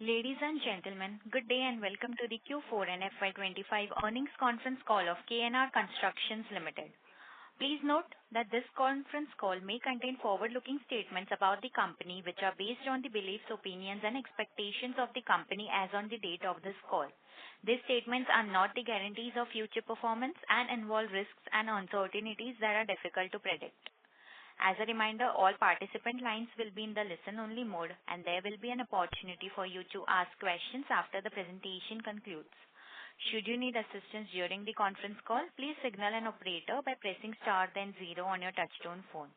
Ladies and gentlemen, good day and welcome to the Q4 and FY25 earnings conference call of KNR Constructions Limited. Please note that this conference call may contain forward-looking statements about the company which are based on the beliefs, opinions and expectations of the company as on the date of this call. These statements are not the guarantees of future performance and involve risks and uncertainties that are difficult to predict. As a reminder, all participant lines will be in the listen-only mode, and there will be an opportunity for you to ask questions after the presentation concludes. Should you need assistance during the conference call, please signal an operator by pressing star then 0 on your touchtone phone.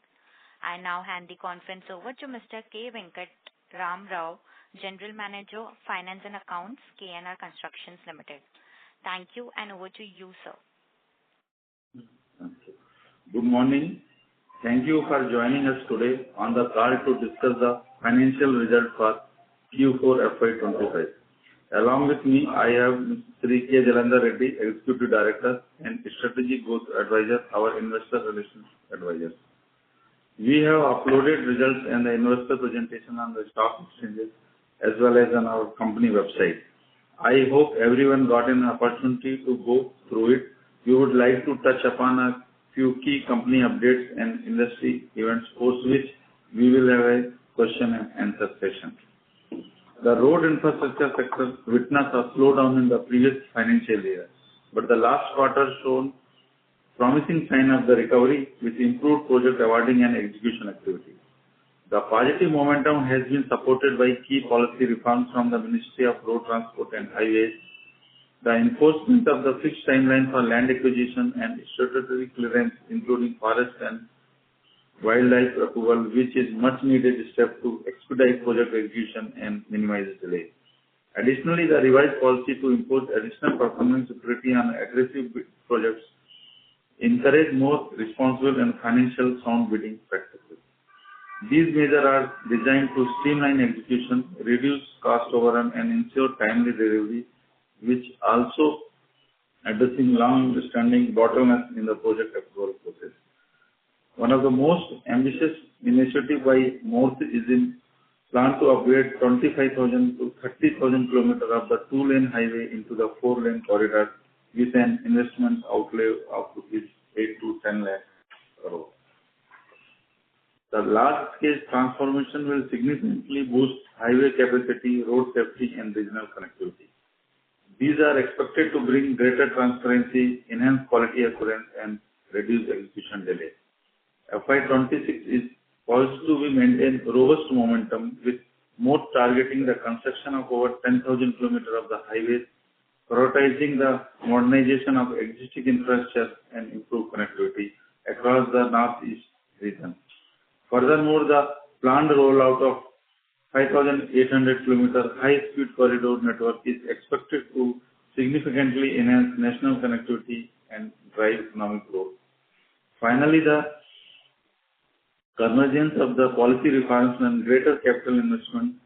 I now hand the conference over to Mr. K. Venkat Ram Rao, General Manager, Finance and Accounts, KNR Constructions Limited. Thank you, and over to you, sir. Good morning. Thank you for joining us today on the call to discuss the financial result for Q4 FY25. Along with me, I have Sri K. Jalandhar Reddy, Executive Director and Strategic Growth Advisor, our Investor Relations Advisor. We have uploaded results and the investor presentation on the stock exchanges as well as on our company website. I hope everyone got an opportunity to go through it. We would like to touch upon a few key company updates and industry events, post which we will have a question and answer session. The road infrastructure sector witnessed a slowdown in the previous financial year, but the last quarter showed promising sign of the recovery with improved project awarding and execution activity. The positive momentum has been supported by key policy reforms from the Ministry of Road Transport and Highways, the enforcement of the fixed timeline for land acquisition and statutory clearance, including forest and wildlife approval, which is much needed step to expedite project execution and minimize delay. Additionally, the revised policy to impose additional performance security on aggressive bid projects encourage more responsible and financial sound bidding practices. These measures are designed to streamline execution, reduce cost overrun and ensure timely delivery, which also addressing long-standing bottlenecks in the project approval process. One of the most ambitious initiatives by MoRTH is in plan to upgrade 25,000 to 30,000 kilometers of the 2-lane highway into the 4-lane corridor with an investment outlay of rupees 8 to 10 lakh crore. The large-scale transformation will significantly boost highway capacity, road safety and regional connectivity. These are expected to bring greater transparency, enhance quality assurance, and reduce execution delay. FY26 is poised to maintain robust momentum with more targeting the construction of over 10,000 kilometers of the highways, prioritizing the modernization of existing infrastructure and improved connectivity across the northeast region. Furthermore, the planned rollout of 5,800 km high-speed corridor network is expected to significantly enhance national connectivity and drive economic growth. Finally, the convergence of the policy reforms and greater capital investment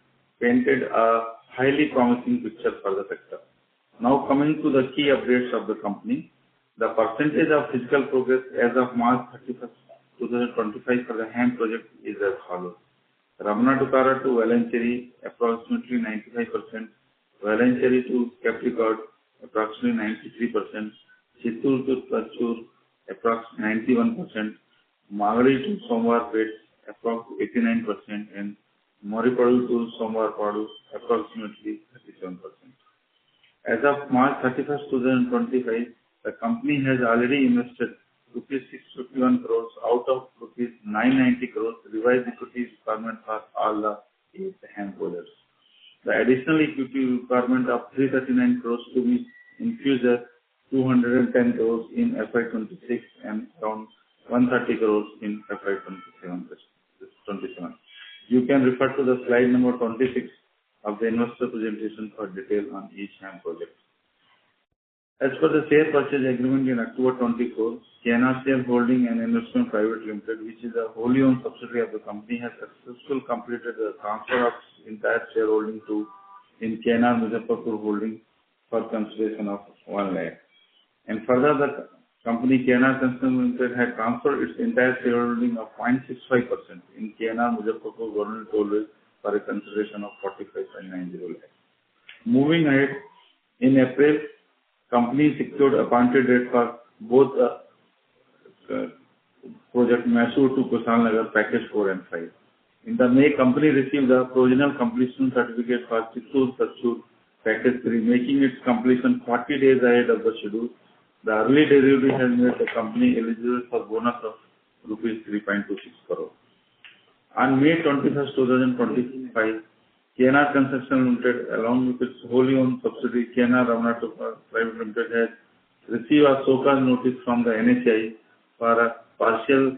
painted a highly promising picture for the sector. Now coming to the key updates of the company, the percentage of physical progress as of March 31, 2025 for the HAM project is as follows. Ramanattukara to Valanchery, approximately 95%. Valanchery to Capricorn, approximately 93%. Chittoor to Thrissur, approximately 91%. Magadi to Somwarpet, approximately 89%. And Moripadu to Somvarpadu, approximately 37%. As of March 31, 2025, the company has already invested rupees 651 crores out of rupees 990 crores revised equity requirement for all the 8 HAM projects. The additional equity requirement of 339 crores to be infused at 210 crores in FY26 and around 130 crores in FY27. You can refer to the slide number 26 of the investor presentation for detail on each HAM project. As per the share purchase agreement in October 24, KNR Shareholding and Investment Private Limited, which is a wholly owned subsidiary of the company, has successfully completed the transfer of entire shareholding in KNR Muzaffarpur Holding for consideration of 1 lakh. And further, the company KNR Constructions Limited had transferred its entire shareholding of 0.65% in KNR Muzaffarpur Government Tollway for a consideration of 45.90 lakh. Moving ahead, in April, company secured appointed date for both uh, project Mysore to Kushal package 4 and 5. In the May, company received the provisional completion certificate for Chittoor package 3, making its completion 40 days ahead of the schedule. The early delivery has made the company eligible for bonus of rupees 3.26 crore. On May 21st, 2025, KNR Construction Limited, along with its wholly owned subsidiary, KNR Ramanathapuram Private Limited, has received a show cause notice from the NHAI for a partial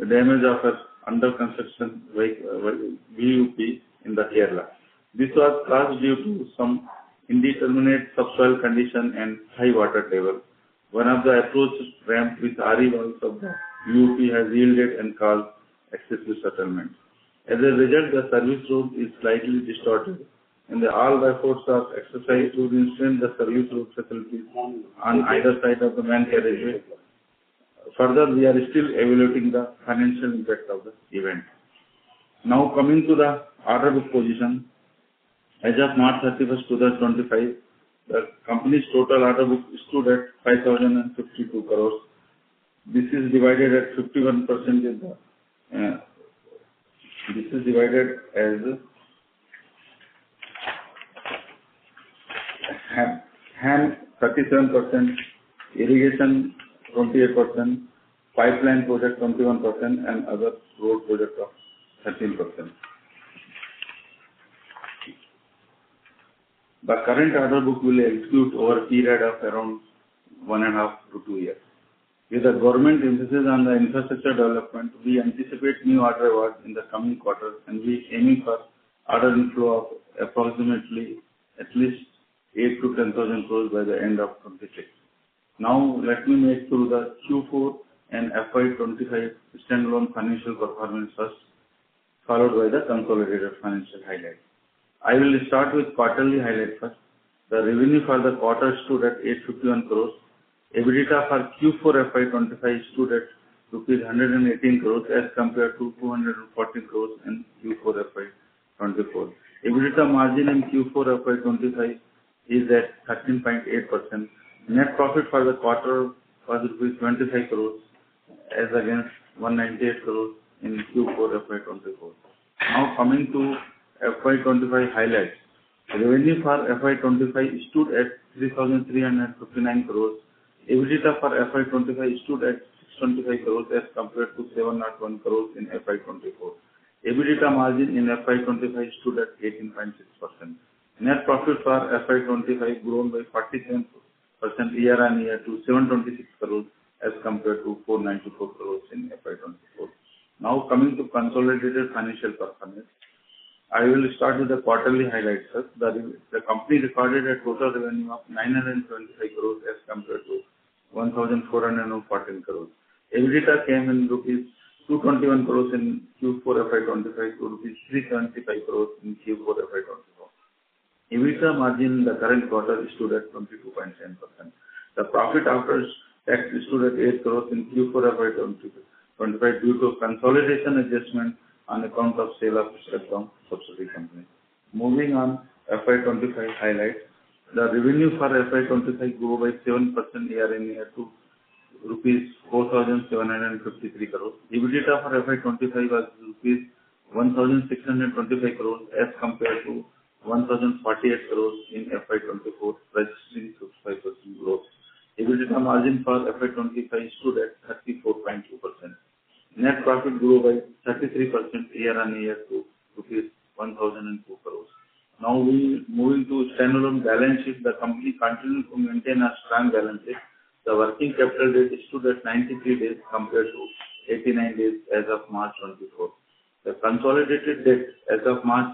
damage of a under construction VUP in the Kerala. This was caused due to some indeterminate subsoil condition and high water table. One of the approach ramp with RE walls of the VUP has yielded and caused excessive settlement. As a result, the service road is slightly distorted, and all efforts are exercised to restore the service road facilities on either side of the main carriageway. Further, we are still evaluating the financial impact of the event. Now coming to the order book position, as of March 31st, 2025, the company's total order book stood at 5,052 crores. This is divided at 51% in the this is divided as HAM 37%, irrigation 28%, pipeline project 21%, and other road project of 13%. The current order book will execute over a period of around 1.5 to 2 years. With the government emphasis on the infrastructure development, we anticipate new order awards in the coming quarters, and we aiming for order inflow of approximately at least 8 to 10,000 crores by the end of 26. Now, let me make through the Q4 and FY25 standalone financial performance first, followed by the consolidated financial highlights. I will start with quarterly highlights first. The revenue for the quarter stood at 851 crores. EBITDA for Q4 FY25 stood at rupees 118 crores as compared to 214 crores in Q4 FY24. EBITDA margin in Q4 FY25 is at 13.8%. Net profit for the quarter was rupees 25 crores as against 198 crores in Q4 FY24. Now coming to FY25 highlights. Revenue for FY25 stood at 3,359 crores. EBITDA for FY25 stood at 625 crores as compared to 701 crores in FY24. EBITDA margin in FY25 stood at 18.6%. Net profit for FY25 grown by 47% year-on-year to 726 crores as compared to 494 crores in FY24. Now coming to consolidated financial performance. I will start with the quarterly highlights first. The company recorded a total revenue of 925 crores as compared to 1,414 crores. EBITDA came in rupees 221 crores in Q4 FY25 to rupees 375 crores in Q4 FY24. EBITDA margin in the current quarter stood at 22.7%. The profit after tax stood at 8 crores in Q4 FY25 due to consolidation adjustment on account of sale of step-down subsidiary company. Moving on, FY25 highlights. The revenue for FY25 grew by 7% year-on-year to rupees 4,753 crores. EBITDA for FY25 was rupees 1,625 crores as compared to 1,048 crores in FY24, registering 55% growth. EBITDA margin for FY25 stood at 34.2%. Net profit grew by 33% year-on-year to rupees 1,002 crores. Now we moving to standalone balance sheet. The company continued to maintain a strong balance sheet. The working capital days stood at 93 days compared to 89 days as of March 24. The consolidated debt as of March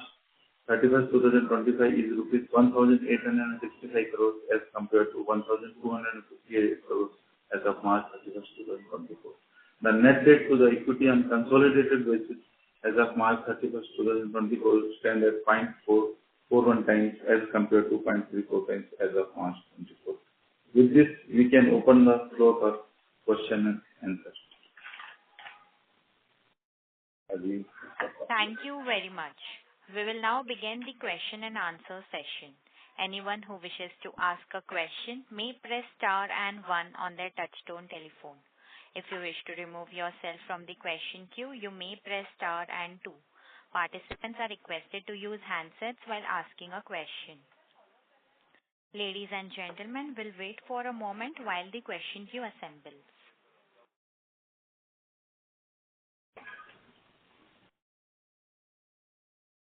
31st, 2025 is rupees 1,865 crores as compared to 1,258 crores as of March 31st, 2024. The net debt to the equity on consolidated basis as of March 31st, 2024 stand at 0.41 times as compared to 0.34 times as of March 24. With this, we can open the floor for question and answer. Thank you very much. We will now begin the question and answer session. Anyone who wishes to ask a question may press star and one on their touchtone telephone. If you wish to remove yourself from the question queue, you may press star and two. Participants are requested to use handsets while asking a question. Ladies and gentlemen, we'll wait for a moment while the question queue assembles.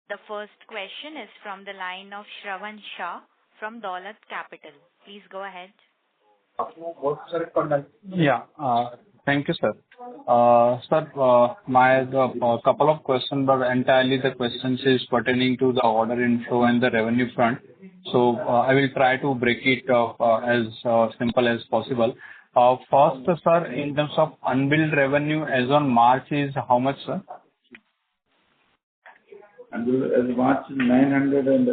The first question is from the line of Shravan Shah from Dolat Capital. Please go ahead. Yeah. Thank you, sir. Sir, my couple of questions, but entirely the questions is pertaining to the order inflow and the revenue front. So I will try to break it as simple as possible. First, sir, in terms of unbilled revenue as on March is how much, sir? Unbilled as March 900 and...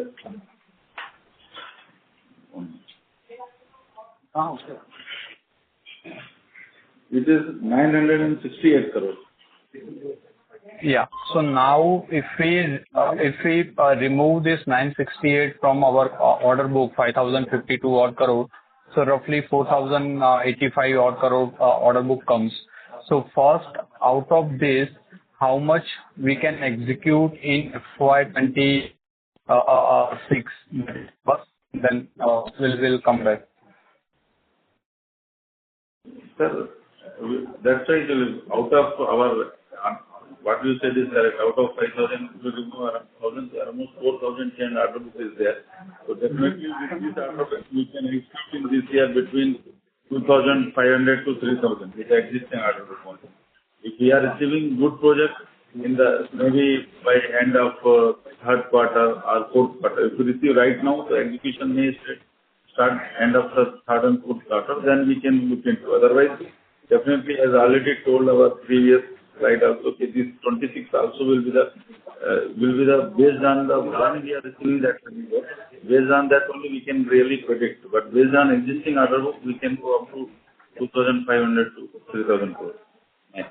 Okay. It is 968 crores. Yeah. So now if we remove this 968 from our order book, 5,052 odd crore, so roughly 4,085 odd crore order book comes. So first, out of this, how much we can execute in FY26? Then we'll come back. Sir, that's why it is out of our, what you said is correct, out of 5,000, we remove around 1,000, almost 4,000 chain order book is there. So definitely with this order book, we can expect in this year between 2,500 to 3,000 with the existing order book only. If we are receiving good projects in the, maybe by end of third quarter or fourth quarter, if we receive right now, the execution may start end of the third and fourth quarter, then we can look into. Otherwise, definitely, as already told our previous slide also, okay, this 26 also will be the based on the one we are receiving that based on that only we can really predict. But based on existing order book, we can go up to 2,500 to 3,000 crores. Yeah.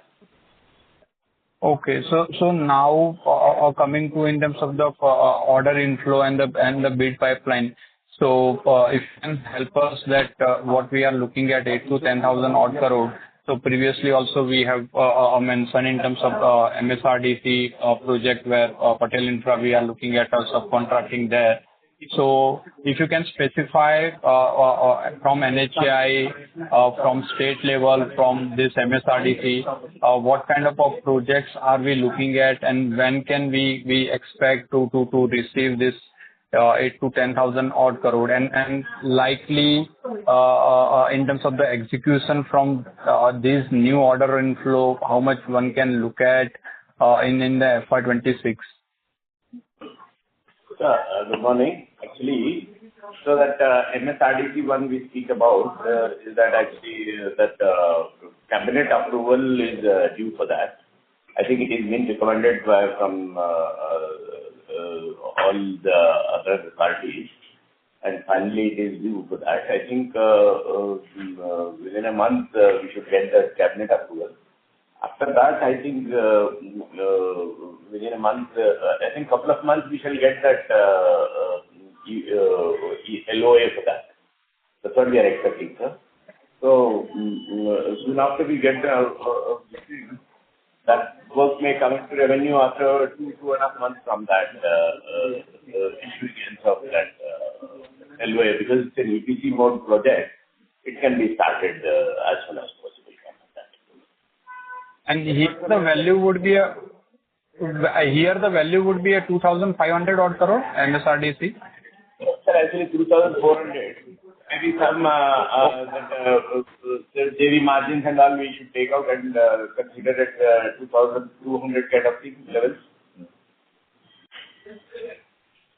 Okay. So now coming to in terms of the order inflow and the bid pipeline. So if you can help us that what we are looking at 8 to 10,000 odd crore. So previously also we have mentioned in terms of MSRDC project where Patel Infra we are looking at subcontracting there. So if you can specify from NHAI, from state level, from this MSRDC, what kind of projects are we looking at, and when can we expect to receive this 8 to 10,000 odd crore, and likely in terms of the execution from this new order inflow, how much one can look at in the FY26? Good morning. Actually, so that MSRDC one we speak about is that actually that cabinet approval is due for that. I think it is being recommended from all the other parties, and finally it is due for that. I think within a month we should get the cabinet approval. After that, I think within a month, I think couple of months we shall get that LOA for that. That's what we are expecting, sir. So soon after we get that work may come into revenue after 2.5 months from that issuance of that LOA, because it's an EPC mode project. It can be started as soon as possible. And here the value would be a 2,500 odd crore MSRDC. Sir, actually 2,400. Maybe some JV margins and all we should take out and consider it 2,200 kind of thing levels.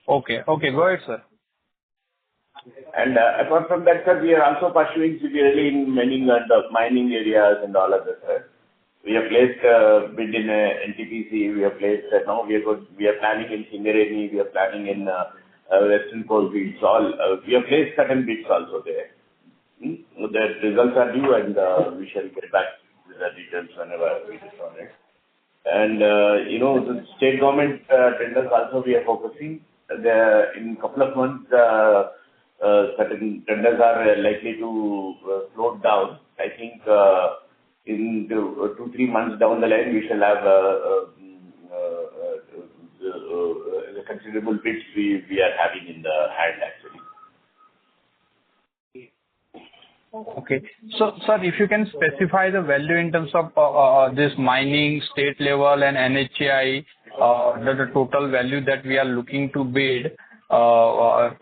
Okay. Go ahead, sir. And apart from that, sir, we are also pursuing severely in mining areas and all of that, sir. We have placed bid in NTPC. We have placed now we are planning in Singareni. We are planning in Western Coalfields. We have placed certain bids also there. The results are due, and we shall get back with the details whenever we decide it. And the state government tenders also we are focusing. in couple of months, certain tenders are likely to float down. I think in 2-3 months down the line, we shall have the considerable bids we are having in the hand actually. Okay. So, sir, if you can specify the value in terms of this mining, state level and NHAI, the total value that we are looking to bid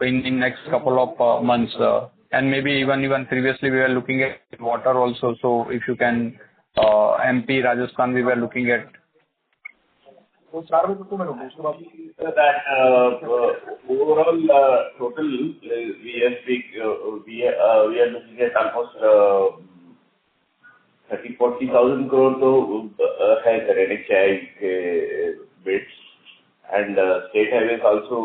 in next couple of months, and maybe even previously we were looking at water also. So, if you can, MP, Rajasthan, we were looking at. That overall total we are looking at almost 30,000-40,000 crore has NHAI bids, and state highways also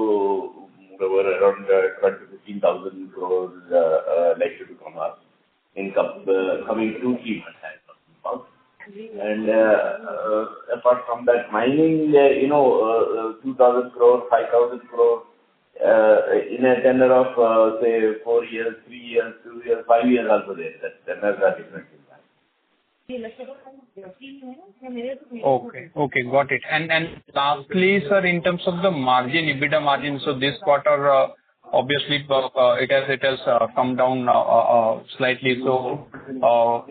were around 12,000-15,000 crores likely to come up in coming 2-3 months. And apart from that, mining, 2,000 crore, 5,000 crore in a tenor of say 4 years, 3 years, 2 years, 5 years also there. That tenors are different in that. Okay, got it. And lastly, sir, in terms of the margin, EBITDA margin, so this quarter, obviously, it has come down slightly. So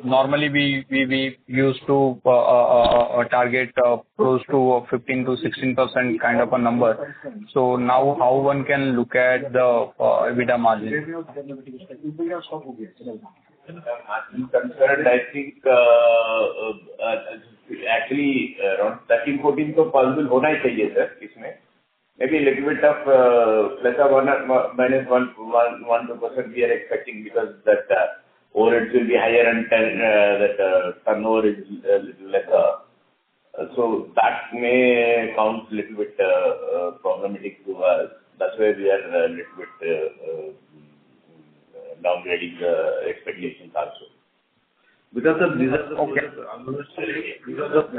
normally we used to target close to 15 to 16% kind of a number. So now how one can look at the EBITDA margin? Margin concerned, I think actually around 13-14 तो possible होना ही चाहिए sir इसमें. Maybe a little bit of plus or minus 1-2% we are expecting because that overheads will be higher and that turnover is a little lesser. So that may count a little bit problematic to us. That's why we are a little bit downgrading the expectations also. Because of these are the because of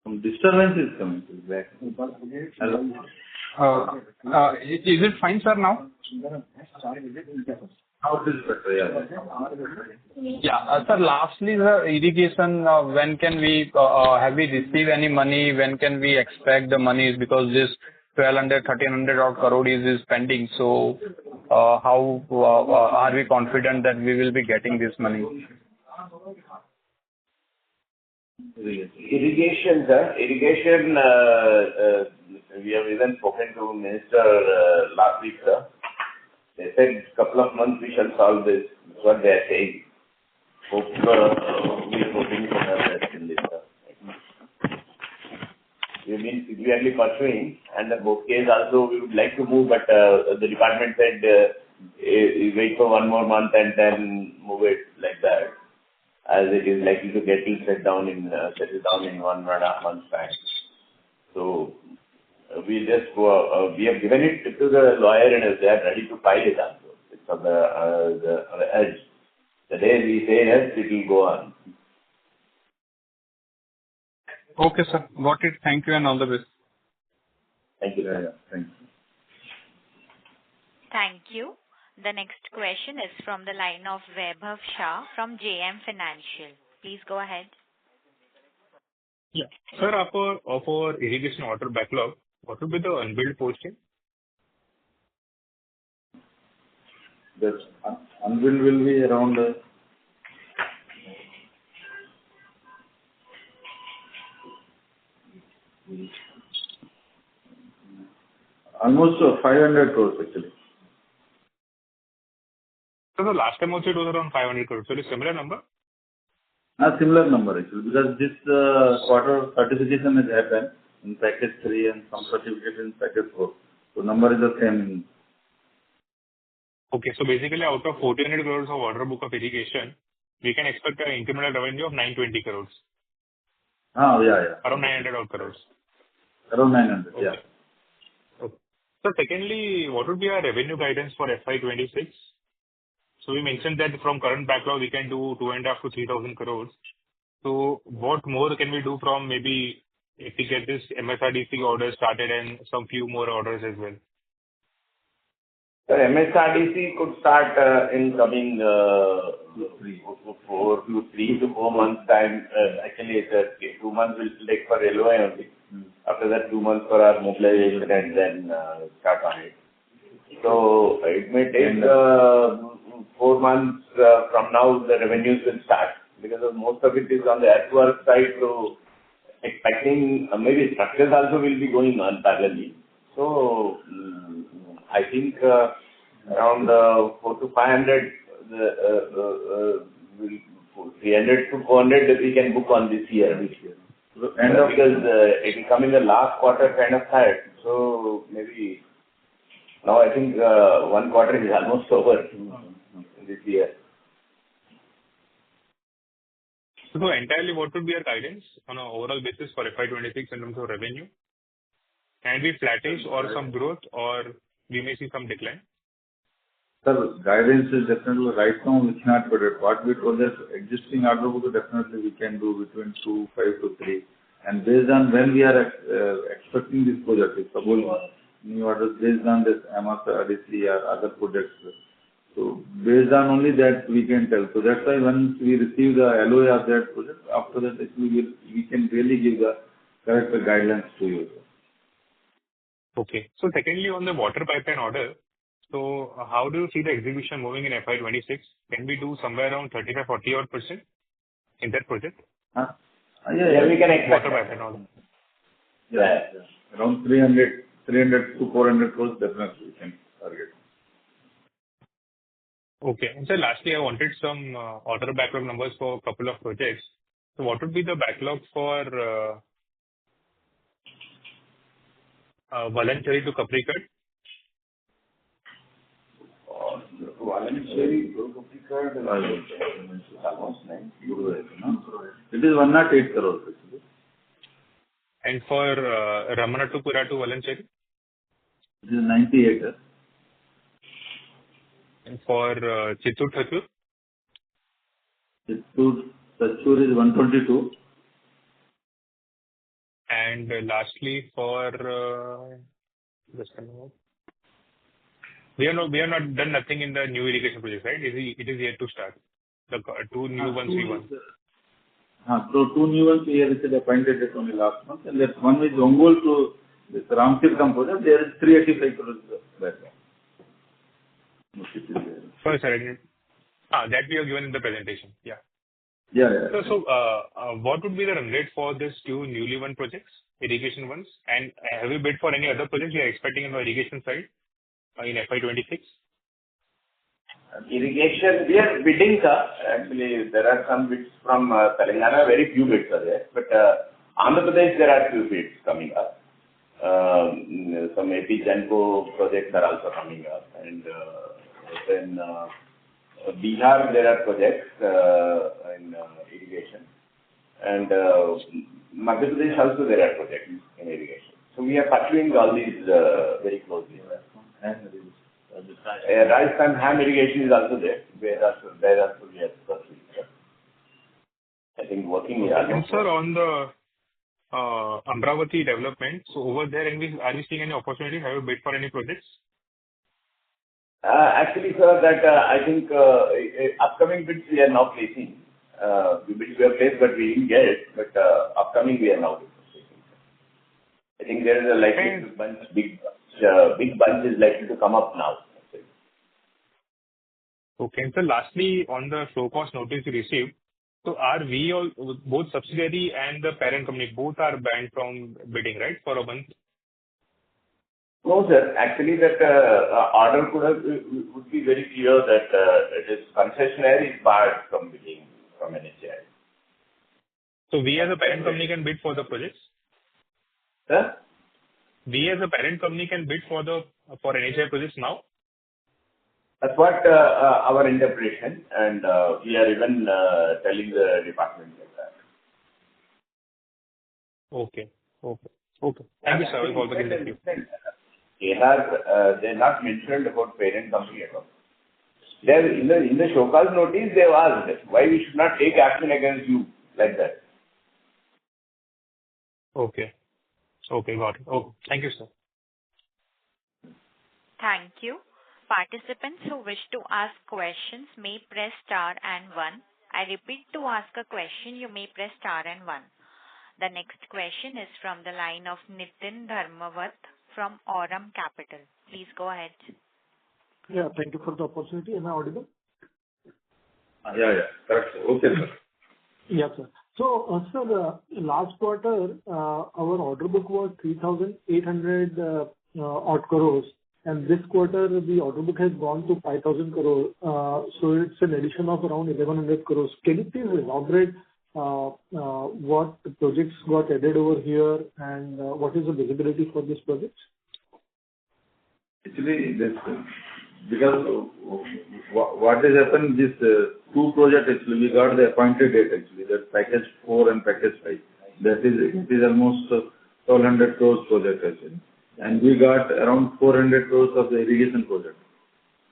some disturbance is coming back. Hello. Is it fine, sir, now? Now it is better, yeah. Yeah, sir, lastly, the irrigation, when can we, have we received any money? When can we expect the money? Because this 1,200-1,300 odd crore is pending. So, how are we confident that we will be getting this money? Irrigation, sir. Irrigation, we have even spoken to Minister last week, sir. They said couple of months we shall solve this. That's what they are saying. We are hoping to have that in this, sir. We have been severely pursuing, and in both cases also we would like to move, but the department said wait for 1 more month and then move it like that, as it is likely to get settled down in 1.5 months time. So we just we have given it to the lawyer and they are ready to file it also. It's on the edge. The day we say yes, it will go on. Okay, sir. Got it. Thank you and all the best. Thank you. Yeah, thank you. Thank you. The next question is from the line of Vaibhav Shah from JM Financial. Please go ahead. Yeah. Sir, of our irrigation water backlog, what will be the unbilled portion? The unbilled will be around almost 500 crores actually. So the last time also it was around 500 crores. So it's a similar number? A similar number actually, because this quarter certification has happened in package 3 and some certificate in package 4. So number is the same. Okay, so basically out of 1,400 crores of order book of irrigation, we can expect an incremental revenue of 920 crores. Yeah. Around 900 odd crores. Around 900, okay. Yeah. Okay. So secondly, what would be our revenue guidance for FY26? So we mentioned that from current backlog we can do 2,500 to 3,000 crores. So what more can we do from maybe if we get this MSRDC order started and some few more orders as well? So MSRDC could start in coming 3 to 4 months time. Actually, 2 months will take for LOI only. After that, 2 months for our mobilization and then start on it. So it may take 4 months from now the revenues will start because most of it is on the earthwork side. So expecting maybe structures also will be going on parallelly. So I think around 400 to 500, 300 to 400 we can book on this year. Because it will come in the last quarter kind of time. So maybe now I think 1 quarter is almost over this year. So entirely, what would be your guidance on an overall basis for FY26 in terms of revenue? Can it be flattish or some growth, or we may see some decline? Sir, guidance is definitely right now we cannot predict. What we told us, existing order book definitely we can do between 2, 5 to 3. And based on when we are expecting this project, suppose new orders based on this MSRDC or other projects. So based on only that we can tell. So that's why once we receive the LOA of that project, after that we can really give the correct guidelines to you. Okay. So secondly, on the water pipeline order, so how do you see the execution moving in FY26? Can we do somewhere around 35-40% in that project? Yeah, we can expect. Water pipeline order. Yeah. Around 300 to 400 crores definitely we can target. Okay. And so lastly, I wanted some order backlog numbers for a couple of projects. So what would be the backlog for Valanchery to Kaprikkad? Valanchery to Kaprikkad is almost 9. It is 108 crores. And for Ramanattukura to Valanchery? It is 98. And for Chittoor Thatchur? Chittoor Thatchur is 122. And lastly, for just a minute. We have not done nothing in the new irrigation project, right? It is yet to start. The 2 new ones we won. So 2 new ones we have received appointed date only last month, and that one is Ongole to this Ramtirtham project. There is 385 crores backlog. Sorry, sir. That we have given in the presentation. Yeah. Yeah. So what would be the run rate for these 2 newly won projects, irrigation ones? And have you bid for any other projects you are expecting on the irrigation side in FY26? Irrigation, we are bidding, sir. Actually, there are some bids from Telangana, very few bids are there. But Andhra Pradesh, there are few bids coming up. Some AP Genco projects are also coming up. And then Bihar, there are projects in irrigation. And Madhya Pradesh also there are projects in irrigation. So we are pursuing all these very closely. Rajasthan HAM irrigation is also there. There also we are pursuing. I think working is also. And sir, on the Amravati development, so over there, are we seeing any opportunity? Have you bid for any projects? Actually, sir, that I think upcoming bids we are now placing. Bids we have placed, but we didn't get it. But upcoming we are now placing. I think there is a likely big bunch is likely to come up now. Okay. And so lastly, on the show cause notice you received, so are we all, both subsidiary and the parent company, both are banned from bidding, right, for a month? No, sir. Actually, that order would be very clear that it is concessionaire is barred from bidding from NHAI. So we as a parent company can bid for the projects? Sir? We as a parent company can bid for NHAI projects now? That's what our interpretation, and we are even telling the department like that. Okay. Thank you, sir. I will call back in the queue. KNR, they're not mentioned about parent company at all. They're in the show cause notice, they've asked why we should not take action against you like that. Okay. Okay, got it. Okay. Thank you, sir. Thank you. Participants who wish to ask questions may press star and one. I repeat, to ask a question, you may press star and one. The next question is from the line of Nitin Dharmavat from Aurum Capital. Please go ahead. Yeah, thank you for the opportunity. Am I audible? Yeah. Correct. Okay, sir. Yes, sir. So, sir, last quarter, our order book was 3,800 odd crores, and this quarter, the order book has gone to 5,000 crore. So it's an addition of around 1,100 crores. Can you please elaborate what projects got added over here, and what is the visibility for these projects? Actually, because what has happened, this two projects actually, we got the appointed date actually, that package 4 and package 5. That is, it is almost 1,200 crores project actually. And we got around 400 crores of the irrigation project.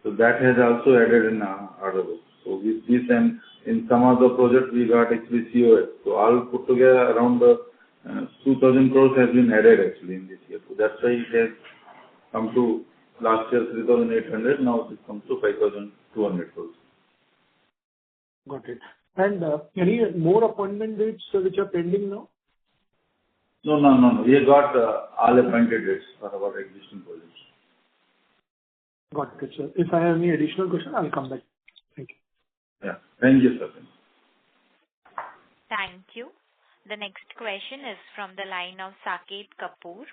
So that has also added in order book. So with this and in some of the projects we got actually COS. So all put together around 2,000 crores has been added actually in this year. So that's why it has come to last year 3,800, now it comes to 5,200 crores. Got it. And any more appointment dates which are pending now? No. We have got all appointed dates for our existing projects. Got it, sir. If I have any additional question, I'll come back. Thank you. Yeah. Thank you, sir. Thank you. The next question is from the line of Saket Kapoor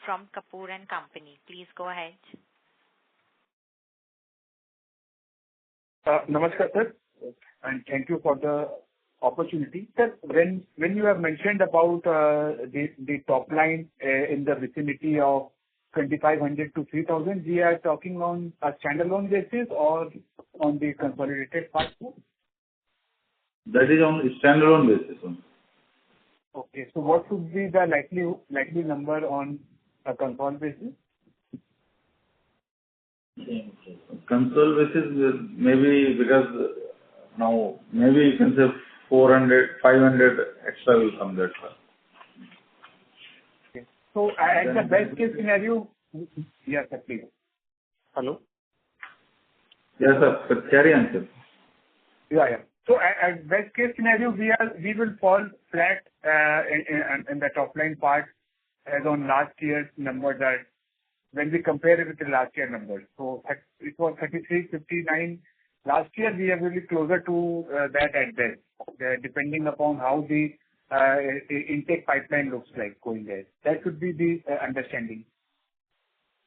from Kapoor and Company. Please go ahead. Namaskar, sir, and thank you for the opportunity. Sir, when you have mentioned about the top line in the vicinity of 2,500 to 3,000, we are talking on a standalone basis or on the consolidated part? That is on standalone basis only. Okay. So what would be the likely number on a consolidated basis? Consolidated basis, maybe because now maybe you can say 400, 500 extra will come that far. Okay. So at the best case scenario, yes, sir, please. Hello? Yes, sir. Carry on, sir. Yeah. So at best case scenario, we will fall flat in the top line part as on last year's number, that when we compare it with the last year numbers. So it was 33.59 last year. We are really closer to that at best, depending upon how the intake pipeline looks like going there. That should be the understanding.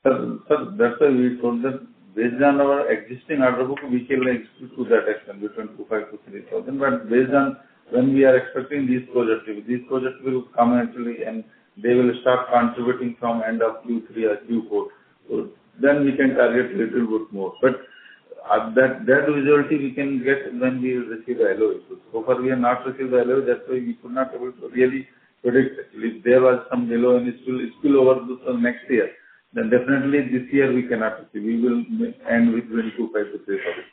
Sir, that's why we told that based on our existing order book, we can execute to that extent between 2,500 to 3,000. But based on when we are expecting these projects will come actually and they will start contributing from end of Q3 or Q4. So then we can target a little bit more. But that visibility we can get when we receive the LOI. So far we have not received the LOI, that's why we could not able to really predict. Actually, if there was some LOI and it will spill over to next year, then definitely this year we cannot receive. We will end with 2,500 to 3,000.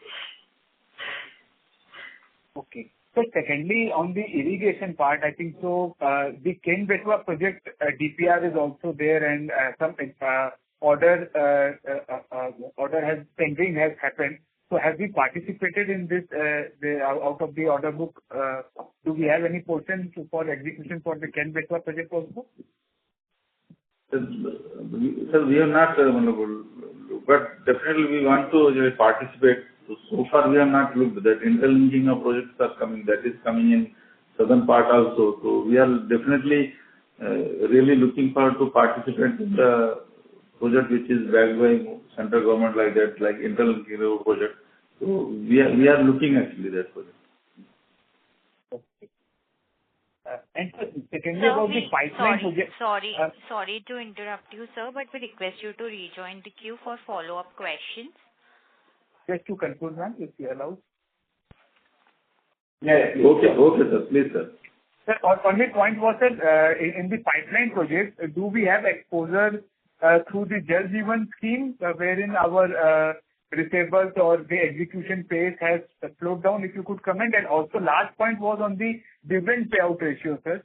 Okay. So secondly, on the irrigation part, I think so, the Ken-Betwa project, DPR is also there, and some tendering has happened. So have we participated in this, out of the order book, do we have any portion for execution for the Ken-Betwa project also? Sir, we are not available, but definitely we want to participate. So far we have not looked that interlinking of projects are coming. That is coming in southern part also. So we are definitely really looking forward to participate in the project which is backed by central government like that, like interlinking project. So we are looking actually that project. Okay. And secondly, about the pipeline project. Sorry to interrupt you, sir, but we request you to rejoin the queue for follow-up questions. Just to conclude, ma'am, if you allow. Yeah. Okay, sir. Please, sir. Sir, only point was that in the pipeline project, do we have exposure through the Jal Jeevan scheme, wherein our receivables or the execution pace has slowed down? If you could comment. And also last point was on the dividend payout ratio, sir.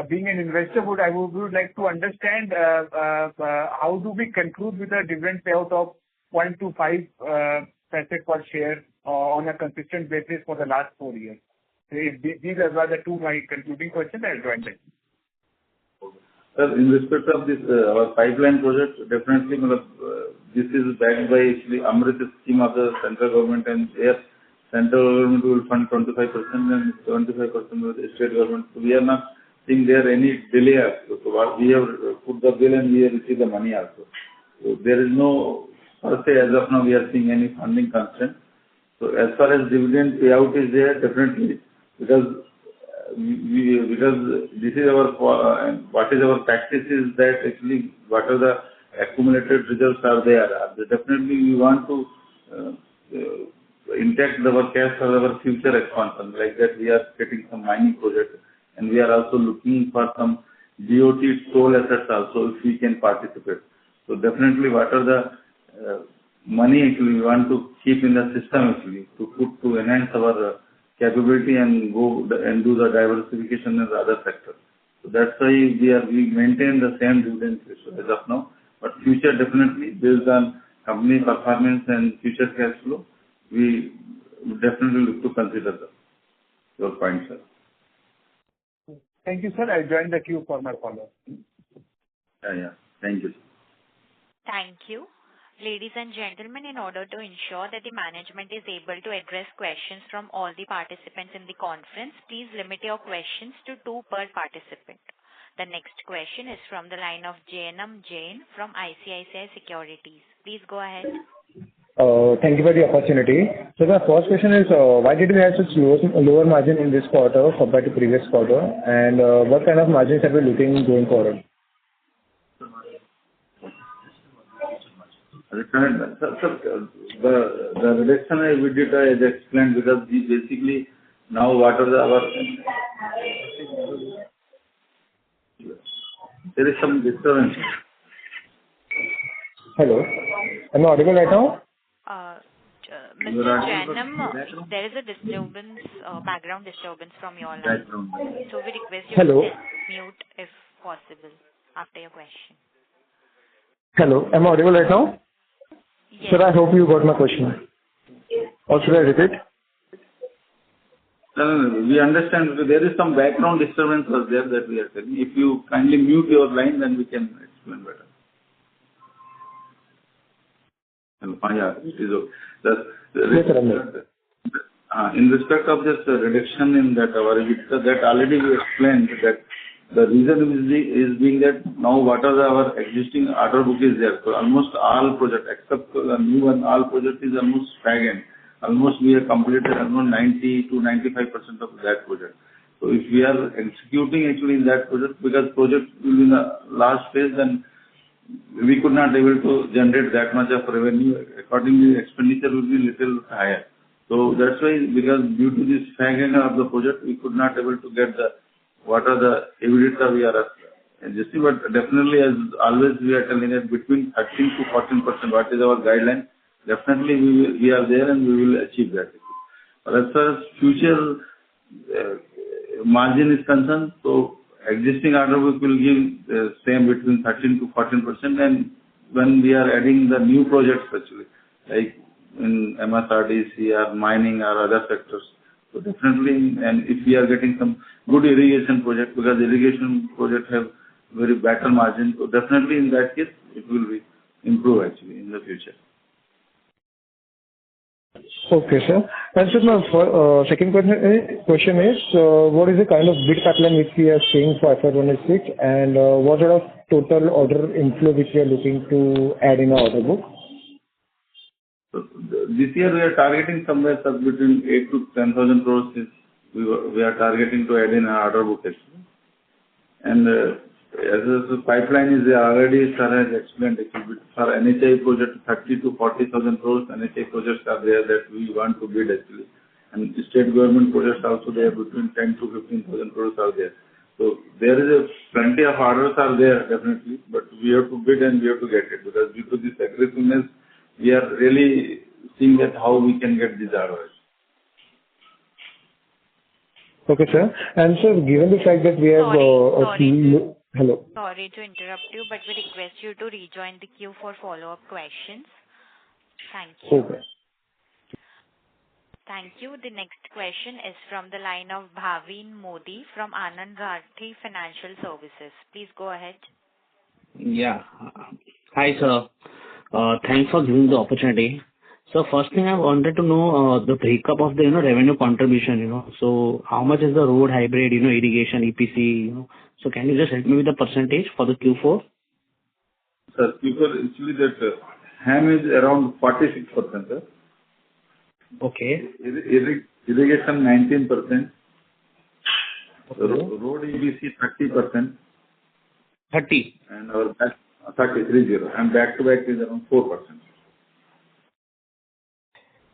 being an investor, I would like to understand how do we conclude with a dividend payout of 0.25 per share on a consistent basis for the last 4 years? These are the two my concluding questions. I'll join them. Sir, in respect of this, our pipeline project, definitely, this is backed by actually Amrit scheme of the central government, and here central government will fund 25% and 75% of the state government. So we are not seeing there any delay also. So what we have put the bill and we have received the money also. So there is no, per se, as of now, we are seeing any funding constraint. So as far as dividend payout is there, definitely, because this is our what is our practice is that actually what are the accumulated results are there. Definitely we want to intact our cash for our future expansion. Like that we are getting some mining projects and we are also looking for some DOT toll assets also if we can participate. So definitely what are the money actually we want to keep in the system actually to put to enhance our capability and go and do the diversification in the other sectors. So that's why we maintain the same dividend ratio as of now. But future definitely based on company performance and future cash flow, we definitely look to consider your point, sir. Thank you, sir. I'll join the queue for my follow-up. Yeah. Thank you. Thank you. Ladies and gentlemen, in order to ensure that the management is able to address questions from all the participants in the conference, please limit your questions to 2 per participant. The next question is from the line of Jainam Jain from ICICI Securities. Please go ahead. Thank you for the opportunity. So the first question is, why did we have such lower margin in this quarter compared to previous quarter, and what kind of margins are we looking going forward? Sir, the reduction we did as explained because we basically now what are our there is some disturbance. Hello, am I audible right now? Mr. Jainam, there is a disturbance, background disturbance from your line. So we request you to mute if possible after your question. Hello, am I audible right now? Yes. Sir, I hope you got my question. Or should I repeat? No. We understand there is some background disturbance was there that we are telling. If you kindly mute your line, then we can explain better. Yeah, it is okay. In respect of this reduction in that our EBITDA, that already we explained that the reason is being that now what are our existing order book is there. So almost all projects except the new one, all projects is almost stagnant. Almost we have completed almost 90 to 95% of that project. So if we are executing actually in that project, because project will be in the last phase, then we could not able to generate that much of revenue. Accordingly, expenditure will be little higher. So that's why, because due to this stagnation of the project, we could not able to get the what are the EBITDA we are adjusting. But definitely, as always, we are telling that between 13 to 14%, what is our guideline? Definitely, we are there and we will achieve that. But as far as future margin is concerned, so existing order book will give same between 13 to 14%, and when we are adding the new projects actually, like in MSRDC or mining or other sectors, so definitely, and if we are getting some good irrigation project, because irrigation project have very better margin, so definitely in that case it will be improve actually in the future. Okay, sir. And so my second question is, what is the kind of bid pipeline which we are seeing for FY26, and what sort of total order inflow which we are looking to add in our order book? So this year we are targeting somewhere between 8 to 10,000 crores. We are targeting to add in our order book actually. And as the pipeline is already sir has explained actually, for NHI project 30 to 40,000 crores NHI projects are there that we want to bid actually. And state government projects also there between 10 to 15,000 crores are there. So there is plenty of orders are there definitely, but we have to bid and we have to get it, because due to this aggressiveness, we are really seeing that how we can get these orders. Okay, sir. And sir, given the fact that we have hello. Sorry to interrupt you, but we request you to rejoin the queue for follow-up questions. Thank you. Okay. Thank you. The next question is from the line of Bhavin Modi from Anand Rathi Financial Services. Please go ahead. Yeah. Hi, sir. Thanks for giving the opportunity. So first thing I wanted to know the breakup of the revenue contribution. So how much is the road hybrid, irrigation, EPC. So can you just help me with the percentage for the Q4? Sir, Q4 actually that HAM is around 46%, sir. Okay. Irrigation 19%. Okay. Road EPC 30%. 30. And our back 30, and back to back is around 4%.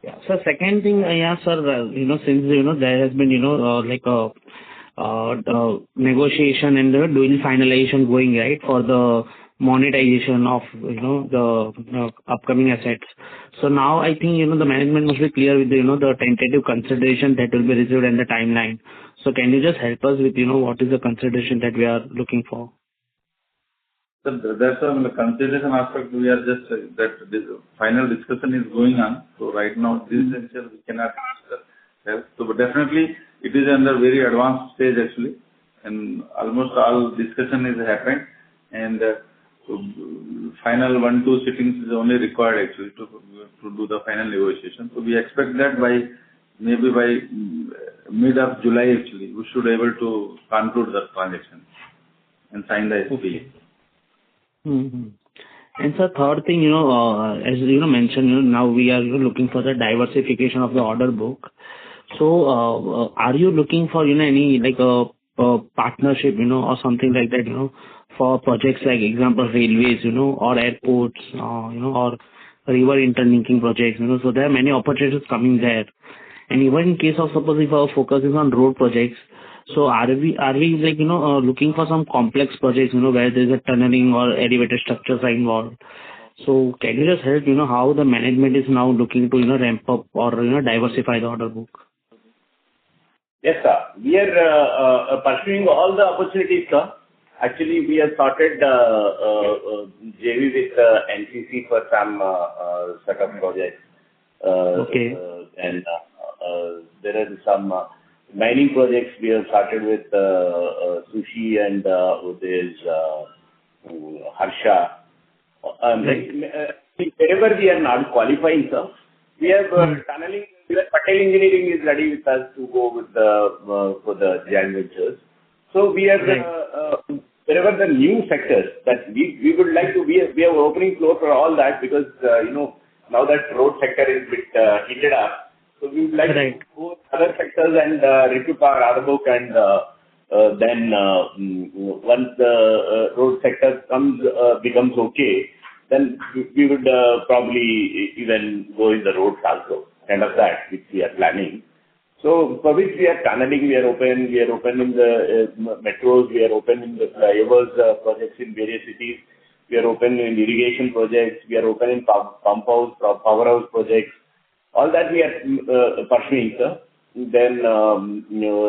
Yeah. So second thing, sir, since there has been like a negotiation and the dual finalization going right for the monetization of the upcoming assets. So now I think the management must be clear with the tentative consideration that will be received and the timeline. So can you just help us with what is the consideration that we are looking for? So that's the consideration aspect. We are just that this final discussion is going on. So right now this essential we cannot help. So but definitely it is under very advanced stage actually, and almost all discussion is happened, and final 1-2 sittings is only required actually to do the final negotiation. So we expect that maybe by mid of July actually we should able to conclude the transaction and sign the SPA. Okay. Mm-hmm. And sir, third thing, as mentioned, now we are looking for the diversification of the order book. So, are you looking for any like a partnership, or something like that, for projects like example railways, or airports, or river interlinking projects, So there are many opportunities coming there. And even in case of suppose if our focus is on road projects, so are we like looking for some complex projects where there is a tunneling or elevated structures are involved? So can you just help how the management is now looking to ramp up or diversify the order book? Yes, sir. We are pursuing all the opportunities, sir. Actually, we have started JV with NCC for some set of projects. Okay. And there are some mining projects we have started with Sushi and there's Harsha. Wherever we are not qualifying, sir, we have tunneling. Patel Engineering is ready with us to go with for the joint ventures. So we have wherever the new sectors that we would like to we have opening floor for all that because now that road sector is bit heated up. So we would like to go other sectors and recoup our order book, and then once the road sector becomes okay, then we would probably even go in the roads also, kind of that which we are planning. So for which we are tunneling, we are open in the metros, we are open in the flyovers projects in various cities, we are open in irrigation projects, we are open in pump house, powerhouse projects. All that we are pursuing, sir. Then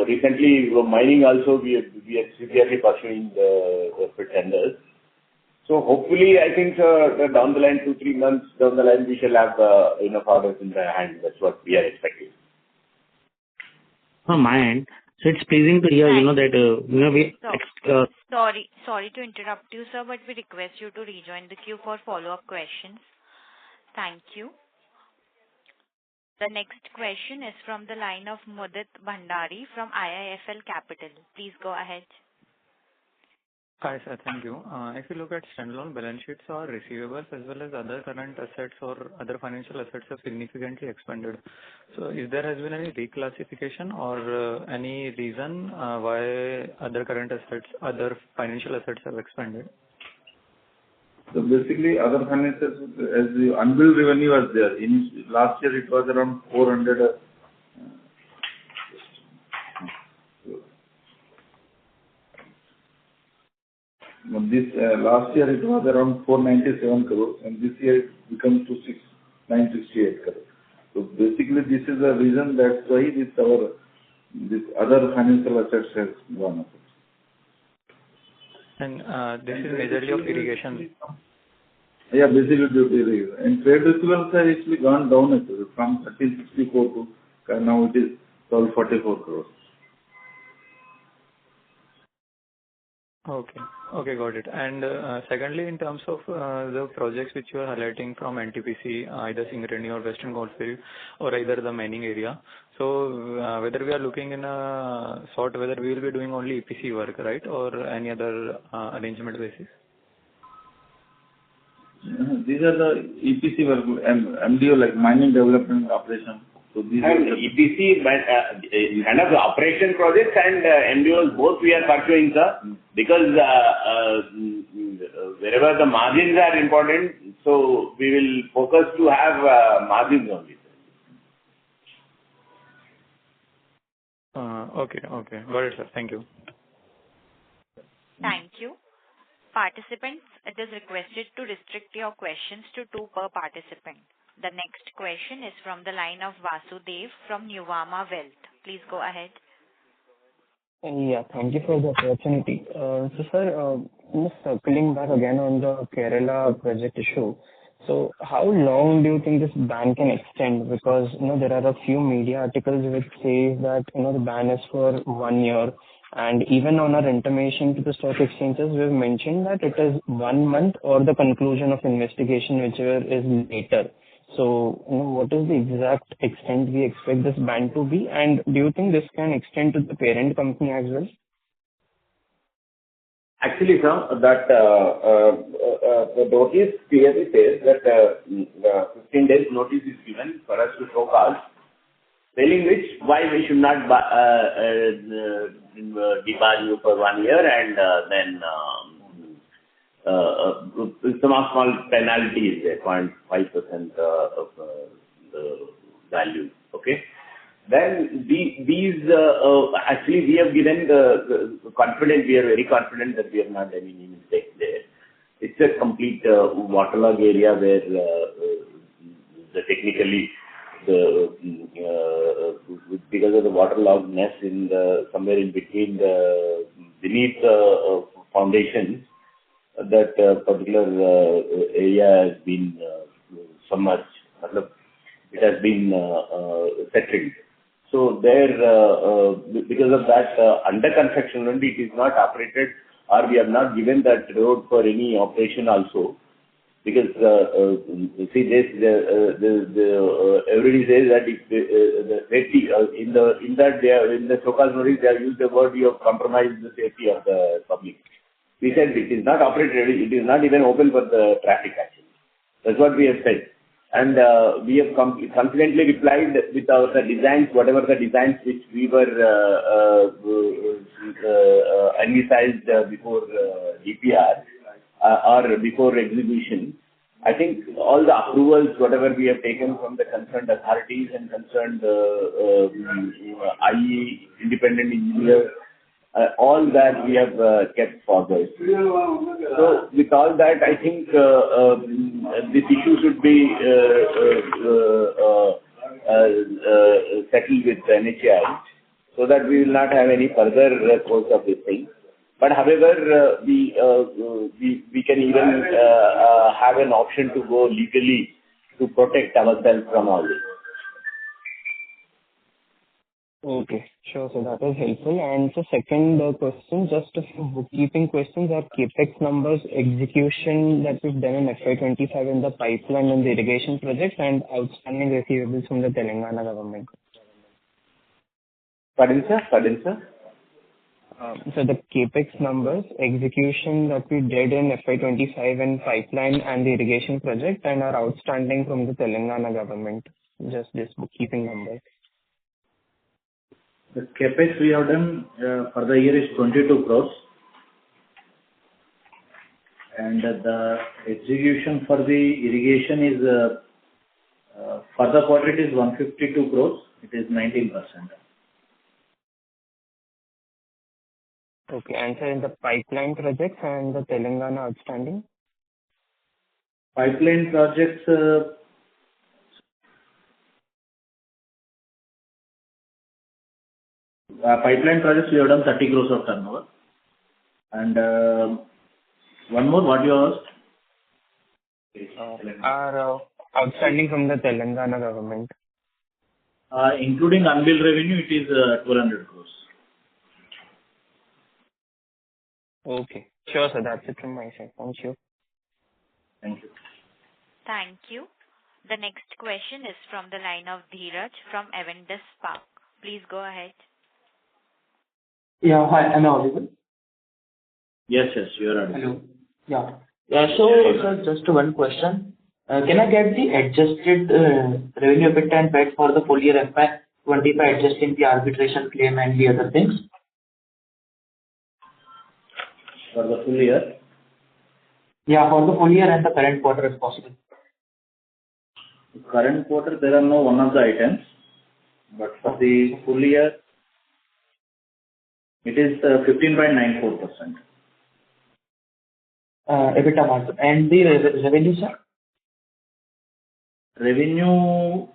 recently mining also we are severely pursuing the tenders. So hopefully I think down the line 2-3 months down the line we shall have enough orders in the hand. That's what we are expecting. From my end, so it's pleasing to hear that Sorry to interrupt you, sir, but we request you to rejoin the queue for follow-up questions. Thank you. The next question is from the line of Mudit Bhandari from IIFL Capital. Please go ahead. Hi, sir. Thank you. If you look at standalone balance sheets or receivables as well as other current assets or other financial assets have significantly expanded. So if there has been any reclassification or any reason why other current assets, other financial assets have expanded? So basically, other finances, as the unbilled revenue was there. In last year, it was around 400. Last year it was around 497 crores, and this year it becomes to 968 crores. So basically, this is the reason that's why this our this other financial assets has gone up. And this is majorly of irrigation. Yeah, basically due to irrigation. And trade receivables have actually gone down actually from 1364 to now it is 1244 crores. Okay. Okay, got it. And secondly, in terms of the projects which you are highlighting from NTPC, either Singareni or Western Coalfield, or either the mining area. So whether we are looking in a sort, whether we will be doing only EPC work, right, or any other arrangement basis? These are the EPC work, MDO, like mining development operation. So these are the EPC, kind of operation projects and MDOs, both we are pursuing, sir, because wherever the margins are important, so we will focus to have margins only. Okay, okay. Got it, sir. Thank you. Thank you. Participants, it is requested to restrict your questions to 2 per participant. The next question is from the line of Vasudev from Nuvama Wealth. Please go ahead. Yeah, thank you for the opportunity. So, sir, just circling back again on the Kerala project issue. So, how long do you think this ban can extend? Because, there are a few media articles which say that, the ban is for 1 year. And even on our intimation to the stock exchanges, we've mentioned that it is 1 month or the conclusion of investigation, whichever is later. So, what is the exact extent we expect this ban to be? And do you think this can extend to the parent company as well? Actually, sir, that the notice clearly says that 15 days notice is given for us to show cause, telling which why we should not debar you for 1 year and then small penalty is there, 0.5% of the value. Okay. Then these actually we have given the confident. We are very confident that we have not done any mistakes there. It's a complete waterlogged area where technically because of the waterloggedness in somewhere in between beneath the foundations, that particular area has been submerged. It has been settled. So there, because of that, under construction only, it is not operated, or we have not given that road for any operation also. Because see, everybody says that if the safety in the so-called notice they have used the word, you have compromised the safety of the public. We said it is not operated, it is not even open for the traffic actually. That's what we have said. And we have confidently replied with the designs, whatever the designs which we were envisaged before DPR or before execution. I think all the approvals, whatever we have taken from the concerned authorities and concerned IE, independent engineer, all that we have kept forward. So with all that, I think this issue should be settled with NHAI so that we will not have any further course of this thing. But however, we can even have an option to go legally to protect ourselves from all this. Okay, sure. So that was helpful. And so second question, just a few bookkeeping questions. Our capex numbers, execution that we've done in FY25 in the pipeline and the irrigation projects, and outstanding receivables from the Telangana government. Pardon, sir? So the capex numbers, execution that we did in FY25 in pipeline and the irrigation project, and our outstanding from the Telangana government. Just this bookkeeping numbers. The capex we have done for the year is 22 crores. And the execution for the irrigation is, for the quarter it is 152 crores. It is 19%. Okay, and so in the pipeline projects and the Telangana outstanding? Pipeline projects, Pipeline projects, we have done 30 crores of turnover. And one more, what you asked? Are outstanding from the Telangana government. Including unbilled revenue, it is 1,200 crores. Okay. Sure, sir. That's it from my side. Thank you. Thank you. Thank you. The next question is from the line of Dheeraj from Avendus Spark. Please go ahead. Yeah. Hi. Am I audible? Yes, you are audible. Hello. Yeah. So, sir, just one question. Can I get the adjusted revenue, EBITDA and PAT for the full year FY25, adjusting the arbitration claim and the other things? For the full year? Yeah, for the full year and the current quarter, if possible. Current quarter, there are no one of the items, but for the full year, it is 15.94%. EBITDA margin. And the revenue, sir? Revenue,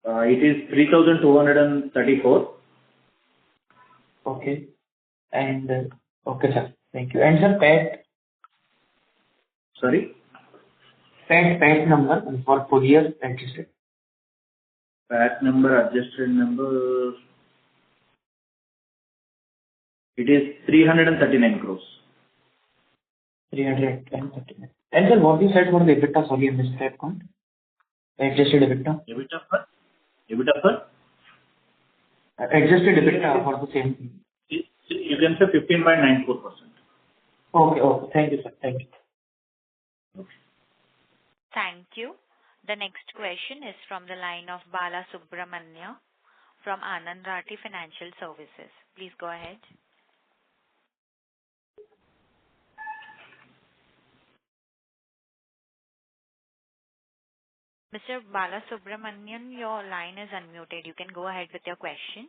it is 3,234. Okay. And, okay, sir. Thank you. And sir, PAT? Sorry? PAT number for full year adjusted. PAT number, adjusted number, it is 339 crores. 339. And sir, what you said for the EBITDA, sorry, in this PAT count? Adjusted EBITDA? EBITDA per? Adjusted EBITDA for the same thing. You can say 15.94%. Okay. Thank you, sir. Thank you. Okay. Thank you. The next question is from the line of Bala Subramanya from Anand Rathi Financial Services. Please go ahead. Mr. Bala Subramanian, your line is unmuted. You can go ahead with your question.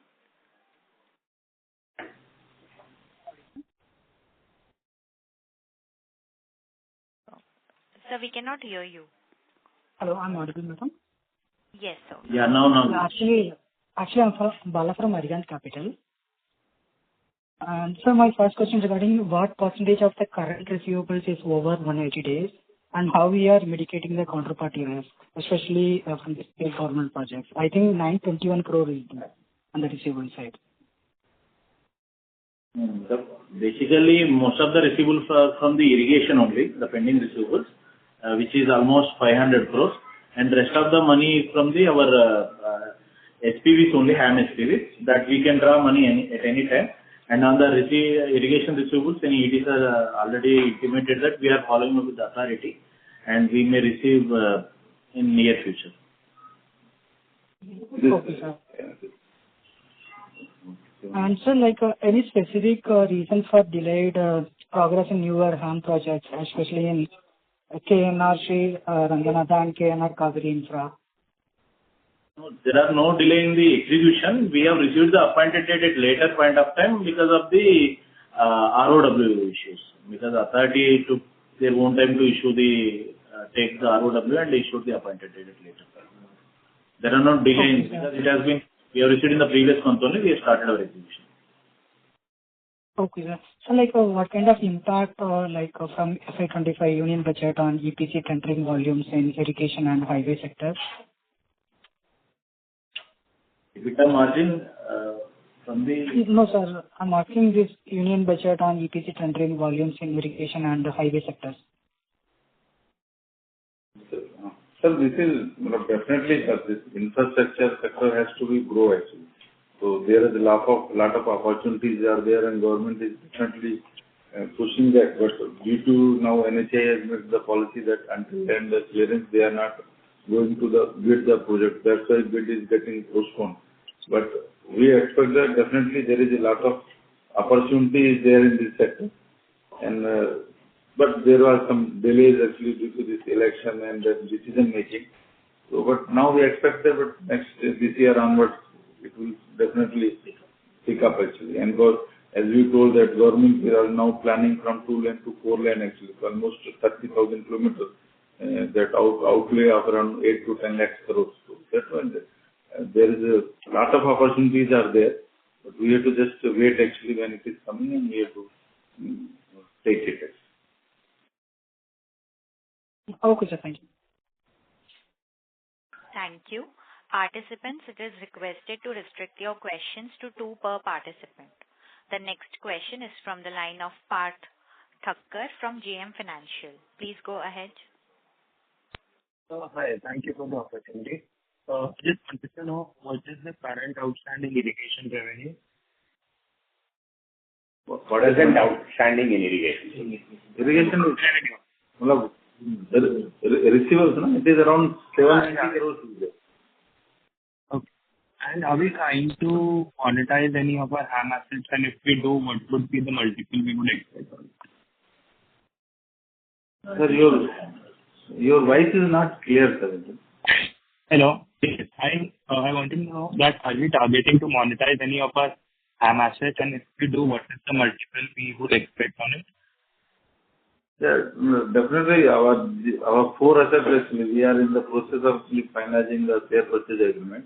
Sir, we cannot hear you. Hello, I'm audible, madam? Yes, sir. Yeah, now. Actually, I'm from Bala from Arihant Capital. And so my first question is regarding what percentage of the current receivables is over 180 days and how we are mitigating the counterparty risk, especially from the state government projects. I think 921 crore is there on the receivable side. Basically, most of the receivables are from the irrigation only, the pending receivables, which is almost 500 crores. And rest of the money is from our SPVs only, HAM SPVs, that we can draw money at any time. And on the irrigation receivables, it is already intimated that we are following up with the authority and we may receive in near future. Okay, sir. And sir, any specific reason for delayed progress in newer HAM projects, especially in KNR Sri Ranganatha and KNR Kaveri Infra? No, there are no delay in the execution. We have received the appointed date at later point of time because of the ROW issues. Because authority took their own time to issue take the ROW and issue the appointed date at later time. There are no delays because it has been, we have received in the previous month only, we have started our execution. Okay, sir. So what kind of impact from FY25 union budget on EPC tendering volumes in irrigation and highway sectors? EBITDA margin from the... No, sir. I'm asking this union budget on EPC tendering volumes in irrigation and the highway sectors. Sir, this is definitely, sir, this infrastructure sector has to be grow actually. So there is a lot of opportunities are there and government is definitely pushing that. But due to now NHAI has made the policy that until then the clearance they are not going to bid the project. That's why bid is getting postponed. But we expect that definitely there is a lot of opportunities there in this sector. And but there are some delays actually due to this election and the decision making. So, but now we expect that this year onwards, it will definitely pick up actually. And as we told that government, we are now planning from 2-lane to 4-lane actually, so almost 30,000 kilometers. That outlay of around 8 to 10 lakh crores. So that's why there is a lot of opportunities are there, but we have to just wait actually when it is coming, and we have to take it. Okay, sir. Thank you. Thank you. Participants, it is requested to restrict your questions to 2 per participant. The next question is from the line of Parth Thakkar from JM Financial. Please go ahead. Hi. Thank you for the opportunity. Just wanted to know what is the current outstanding irrigation revenue? What is the outstanding in irrigation? Irrigation revenue. Receivables, no? It is around 790 crores. Okay. And are we trying to monetize any of our HAM assets? And if we do, what would be the multiple we would expect on it? Sir, your voice is not clear, sir. Hello. I want to know that are we targeting to monetize any of our HAM assets? And if we do, what is the multiple we would expect on it? Yeah, definitely our 4 assets, we are in the process of finalizing the share purchase agreement.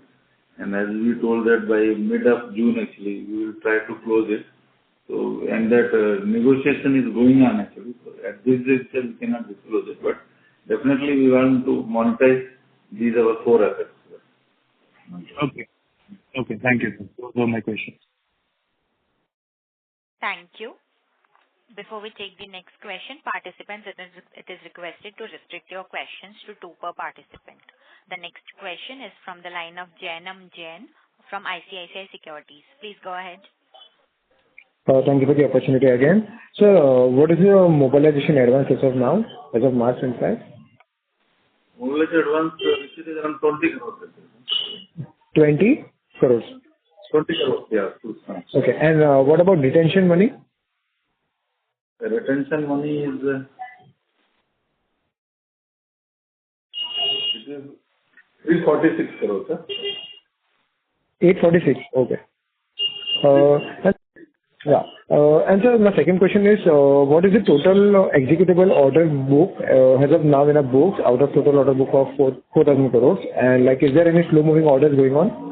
And as we told that by mid of June actually, we will try to close it. So, and that negotiation is going on actually. So at this stage we cannot disclose it, but definitely we want to monetize these our 4 assets. Okay. Okay, thank you, sir. Those were my questions. Thank you. Before we take the next question, participants, it is requested to restrict your questions to 2 per participant. The next question is from the line of Jainam Jain from ICICI Securities. Please go ahead. Thank you for the opportunity again. So, what is your mobilization advance as of now, as of March 25? Mobilization advance, which is around 20 crores. 20 crores? 20 crores, yeah. Okay, and what about retention money? The retention money is it is 346 crores, sir. 846, okay. And sir, my second question is, what is the total executable order book as of now in our books out of total order book of 4,000 crores? And like, is there any slow moving orders going on?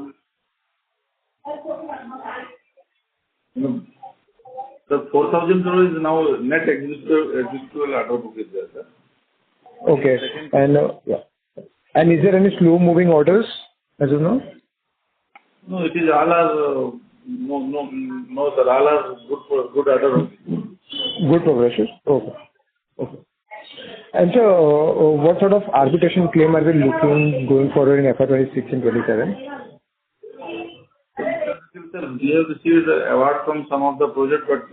The 4,000 crores is now net executable order book is there, sir. Okay. And and is there any slow moving orders as of now? No, it is all are no, sir. All are good order. Good progresses. Okay. Okay. And so, what sort of arbitration claim are we looking going forward in FY26 and 27? We have received award from some of the projects, but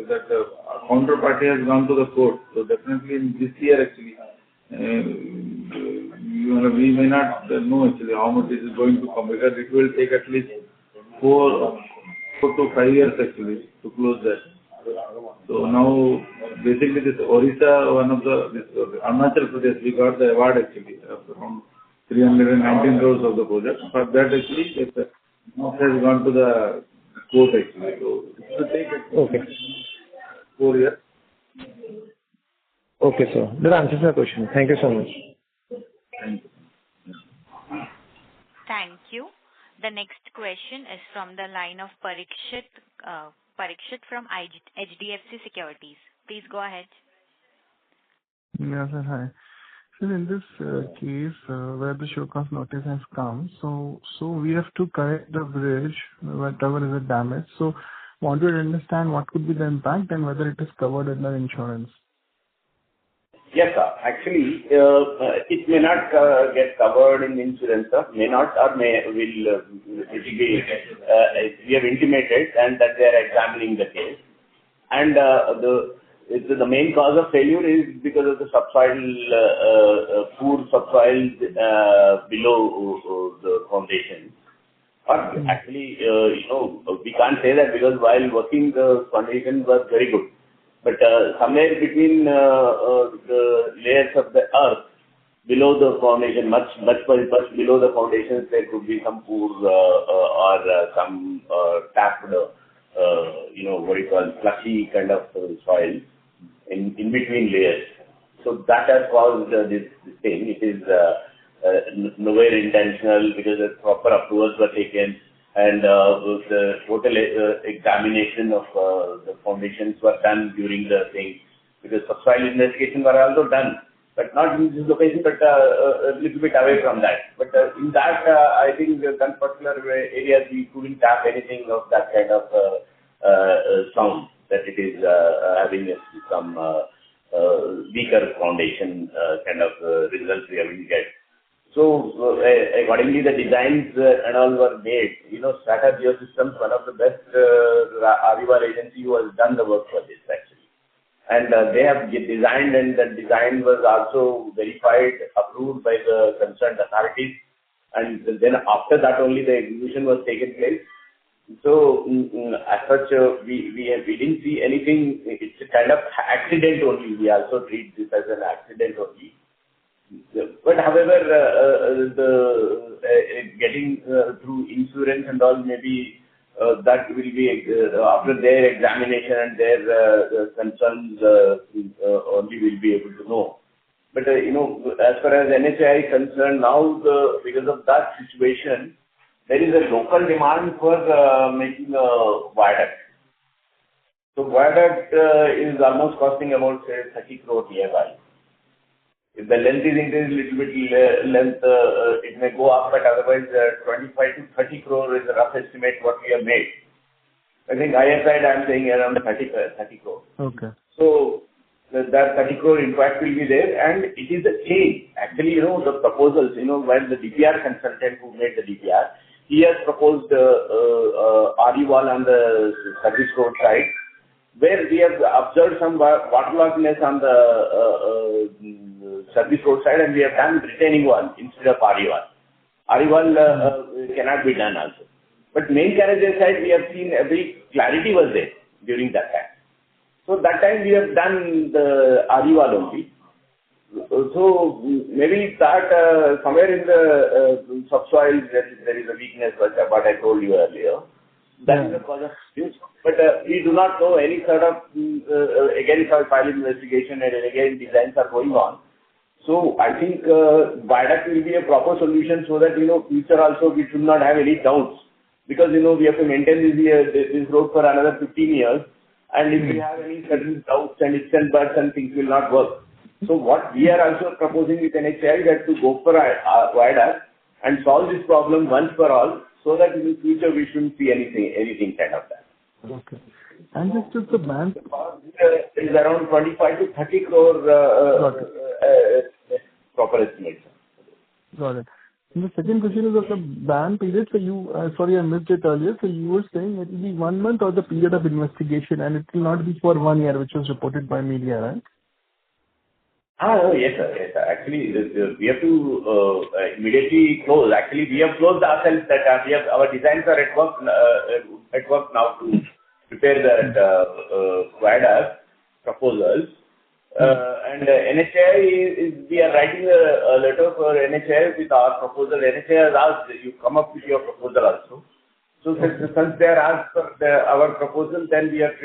that counterparty has gone to the court. So definitely in this year actually, we may not know actually how much it is going to come, because it will take at least 4 to 5 years actually to close that. So now basically this Orissa, one of the Arunachal Pradesh, we got the award actually of around 319 crores of the project. For that actually it has gone to the court actually. So it will take 4 years. Okay, sir. That answers my question. Thank you so much. Thank you. Thank you. The next question is from the line of Parikshit from HDFC Securities. Please go ahead. Yes, sir. Hi. So in this case where the show cause notice has come, so we have to correct the bridge, whatever is the damage. So wanted to understand what could be the impact and whether it is covered under insurance. Yes, sir. Actually, it may not get covered in insurance, sir. May not, or will be. We have intimated and that they are examining the case. And the main cause of failure is because of the subsoil, poor subsoil below the foundation. But actually, we can't say that, because while working the foundation was very good. But somewhere between the layers of the earth below the foundation, much below the foundations, there could be some poor or some tapped, what you call slushy kind of soil in between layers. So that has caused this thing. It is nowhere intentional because the proper approvals were taken and the total examination of the foundations were done during the thing because subsoil investigation were also done, but not in this location, but a little bit away from that. But in that, I think that particular areas we couldn't tap anything of that kind of sound that it is having some weaker foundation kind of results we are going to get. So accordingly, the designs and all were made. Strata Geosystems, one of the best Ariwal agency who has done the work for this actually. And they have designed, and the design was also verified, approved by the concerned authorities. And then after that only the execution was taken place. So as such, we didn't see anything. It's a kind of accident only. We also treat this as an accident only. But however, getting through insurance and all, maybe that will be after their examination and their concerns only will be able to know. But as far as NHAI is concerned, now because of that situation, there is a local demand for making a viaduct. So viaduct is almost costing about say 30 crore nearby. If the length is increased a little bit, it may go up, but otherwise 25 to 30 crore is a rough estimate what we have made. I think higher side I am saying around 30 crore. Okay. So that 30 crore impact will be there, and it is a change. Actually, the proposals, when the DPR consultant who made the DPR, he has proposed RE wall on the service road side, where we have observed some waterloggedness on the service road side, and we have done retaining wall instead of RE wall. RE wall cannot be done also. But main carriage side, we have seen every clarity was there during that time. So that time we have done the RE wall only. So maybe that somewhere in the subsoil there is a weakness, what I told you earlier. That is the cause of this. But we do not know any sort of, again, it's our pilot investigation and again designs are going on. So I think viaduct will be a proper solution so that, future also we should not have any doubts. Because, we have to maintain this road for another 15 years. And if we have any certain doubts and ifs and buts and things will not work. So what we are also proposing with NHAI that to go for a viaduct and solve this problem once for all, so that in the future we shouldn't see anything kind of that. Okay. And just the ban is around 25 to 30 crore proper estimate. Got it. And the second question is of the ban period. So sorry, I missed it earlier. So you were saying it will be 1 month or the period of investigation, and it will not be for 1 year, which was reported by media, right? No, yes, sir. Yes, sir. Actually, we have to immediately close. Actually, we have closed ourselves that our designs are at work now to prepare that viaduct proposals. And NHAI we are writing a letter for NHAI with our proposal. NHAI has asked you come up with your proposal also. So since they are asked for our proposal, then we are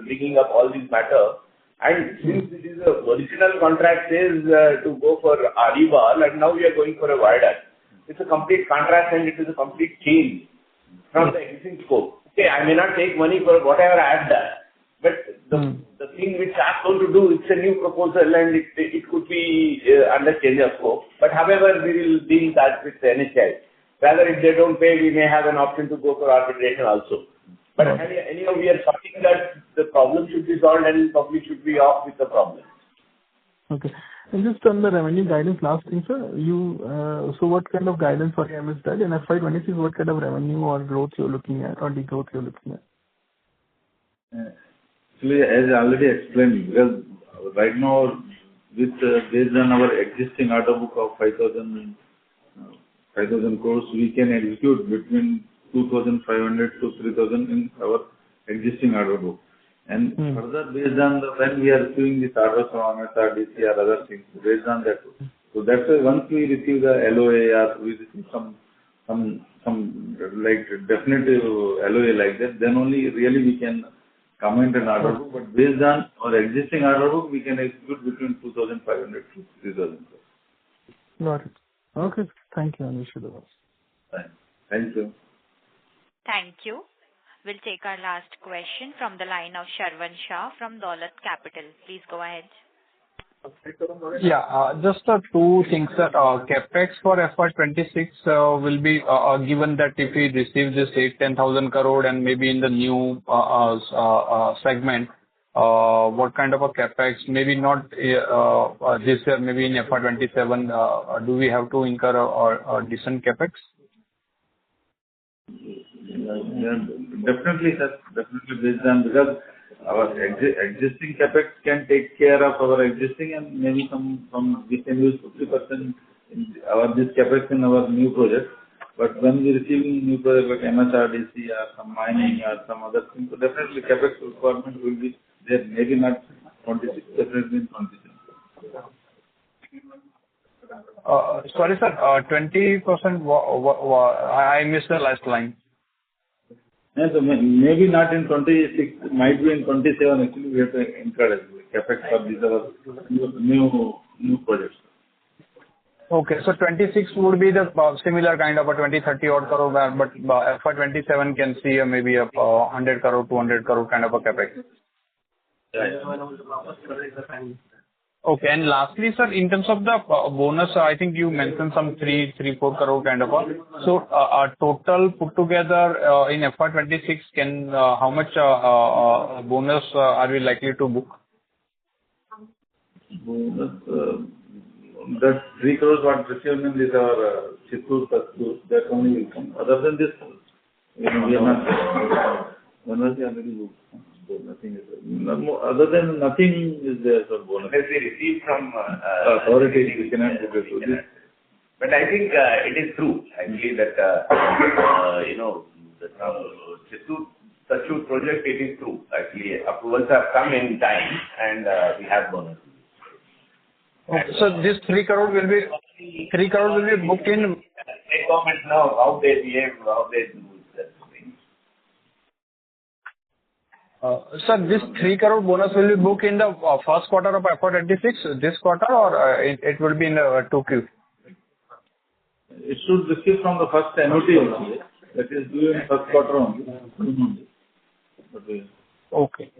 bringing up all these matters. And since it is the original contract says to go for RE wall, and now we are going for a viaduct. It's a complete contrast and it is a complete change from the existing scope. Okay, I may not take money for whatever I have done, but the thing which I am going to do, it's a new proposal and it could be under change of scope. But however, we will deal that with the NHI. Rather, if they don't pay, we may have an option to go for arbitration also. But anyhow, we are sorting that the problem should be solved and public should be off with the problem. Okay. And just on the revenue guidance, last thing, sir, so what kind of guidance, sorry, I missed that. In FY26, what kind of revenue or growth you're looking at or degrowth you're looking at? Actually, as I already explained, because right now, based on our existing order book of 5,000 crores, we can execute between 2,500 to 3,000 in our existing order book. And further, based on when we are receiving this orders from MSRDC or other things, based on that. So that's why once we receive the LOA or we receive some like definitive LOA like that, then only really we can comment an order book. But based on our existing order book, we can execute between 2,500 to 3,000. Got it. Okay. Thank you. I wish you the best. Fine. Thank you. Thank you. We'll take our last question from the line of Sharvan Shah from Dolat Capital. Please go ahead. Yeah, just two things, sir. CapEx for FY26 will be given that if we receive this 10,000 crore and maybe in the new segment, what kind of a CapEx, maybe not this year, maybe in FY27, do we have to incur a decent CapEx? Yeah, definitely, sir. Definitely based on, because our existing CapEx can take care of our existing, and maybe some we can use 50% in this CapEx in our new project. But when we receiving new project like MSRDC or some mining or some other things, so definitely CapEx requirement will be there. Maybe not 26, definitely in 26. Sorry, sir, 20%, I missed the last line. Yes, so maybe not in 26, might be in 27. Actually, we have to encourage CapEx for these are new projects. Okay, so 26 would be the similar kind of a 20-30 odd crore, but FY27 can see maybe a 100 crore, 200 crore kind of a CapEx. Okay, and lastly, sir, in terms of the bonus, I think you mentioned some 3-4 crore kind of a. So, total put together in FY26, can how much bonus are we likely to book? Bonus, that 3 crores what received is our Chittoor, that only will come. Other than this, we are not. Bonus is already booked. So nothing is there. Other than nothing is there for bonus. As we receive from authorities, we cannot book it. But I think it is true actually that the Chittoor project, it is true actually approvals have come in time and we have bonus. Okay, so this 3 crore will be booked in. State government now how they behave, how they do that thing. Sir, this 3 crore bonus will be booked in the first quarter of FY26, this quarter, or it will be in 2Q? It should receive from the first annuity only. That is due in first quarter only. Okay.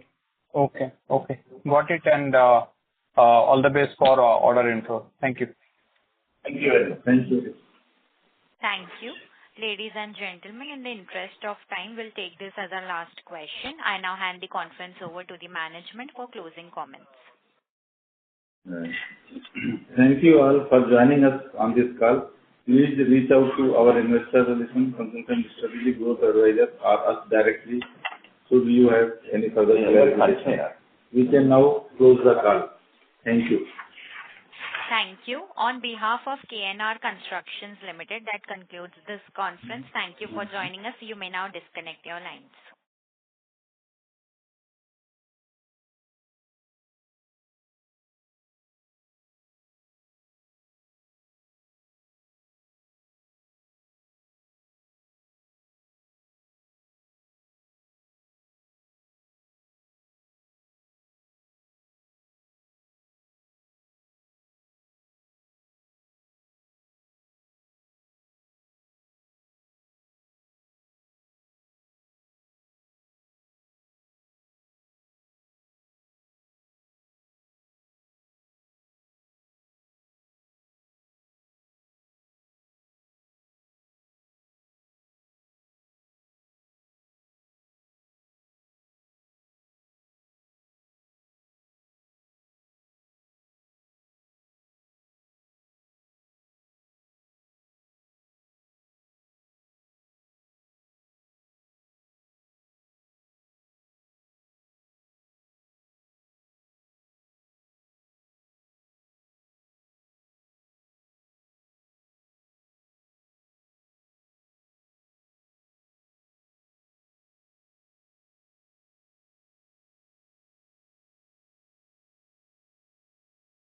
Got it, and all the best for order info. Thank you. Thank you very much. Thank you. Thank you. Ladies and gentlemen, in the interest of time, we'll take this as our last question. I now hand the conference over to the management for closing comments. Thank you all for joining us on this call. Please reach out to our investor relations consultant, strategy growth advisor, or us directly should you have any further clarification. We can now close the call. Thank you. Thank you. On behalf of KNR Constructions Limited, that concludes this conference. Thank you for joining us. You may now disconnect your lines.